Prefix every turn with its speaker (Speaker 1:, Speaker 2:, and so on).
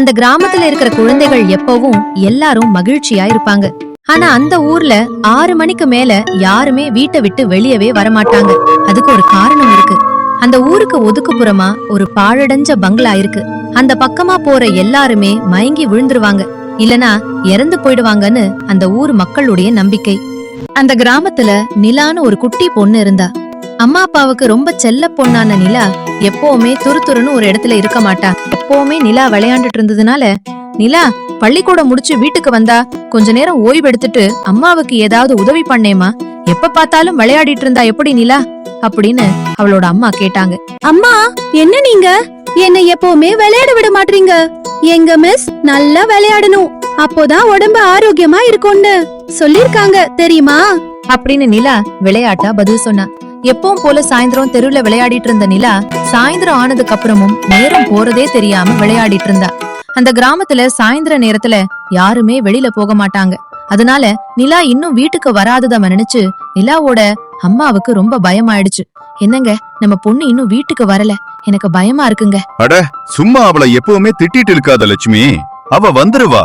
Speaker 1: அந்த கிராமத்துல இருக்கிற குழந்தைகள் எப்பவும் எல்லாரும் மகிழ்ச்சியா இருப்பாங்க. ஆனா அந்த ஊர்ல 6 மணிக்கு மேல யாருமே வீட்டை விட்டு வெளியவே வரமாட்டாங்க. அதுக்கு ஒரு காரணம் இருக்கு. அந்த ஊருக்கு ஒதுக்குப்புறமா ஒரு பாழடைஞ்ச பங்களா இருக்கு. அந்த பக்கமா போற எல்லாருமே மயங்கி விழுந்துருவாங்க, இல்லனா இறந்து போயிடுவாங்கன்னு அந்த ஊர் மக்களுடைய நம்பிக்கை. அந்த கிராமத்துல நிலான்னு ஒரு குட்டி பொண்ணு இருந்தா. அம்மா அப்பாவுக்கு ரொம்ப செல்ல பொண்ணான நிலா எப்பவுமே துருதுருன்னு ஒரு இடத்துல இருக்க மாட்டா. எப்பவுமே நிலா விளையாண்டுட்டு இருந்ததுனால, நிலா பள்ளிக்கூடம் முடிச்சு வீட்டுக்கு வந்தா கொஞ்ச நேரம் ஓய்வு எடுத்துட்டு அம்மாவுக்கு ஏதாவது உதவி பண்ணேமா, எப்ப பார்த்தாலும் விளையாடிட்டு இருந்தா எப்படி நிலா அப்படின்னு அவளோட அம்மா கேட்டாங்க.
Speaker 2: அம்மா, என்ன நீங்க என்னை எப்பவுமே விளையாட விட மாட்டீங்க? எங்க மிஸ் நல்லா விளையாடணும், அப்போதான் உடம்பு ஆரோக்கியமா இருக்கும்னு சொல்லிருக்காங்க தெரியுமா
Speaker 1: அப்படின்னு நிலா விளையாட்டா பதில் சொன்னா. எப்பவும் போல சாயந்தரம் தெருவுல விளையாடிட்டு இருந்த நிலா சாயந்தரம் ஆனதுக்கு அப்புறமும் நேரம் போறதே தெரியாம விளையாடிட்டு இருந்தா. அந்த கிராமத்துல சாயந்தர நேரத்துல யாருமே வெளியில போக மாட்டாங்க. அதனால நிலா இன்னும் வீட்டுக்கு வராதத நினைச்சு நிலாவோட அம்மாவுக்கு ரொம்ப பயமாயிடுச்சு. என்னங்க, நம்ம பொண்ணு இன்னும் வீட்டுக்கு வரல, எனக்கு பயமா இருக்குங்க.
Speaker 3: அட சும்மா அவளை எப்பவுமே திட்டிட்டு இருக்காத லட்சுமி, அவ வந்துருவா.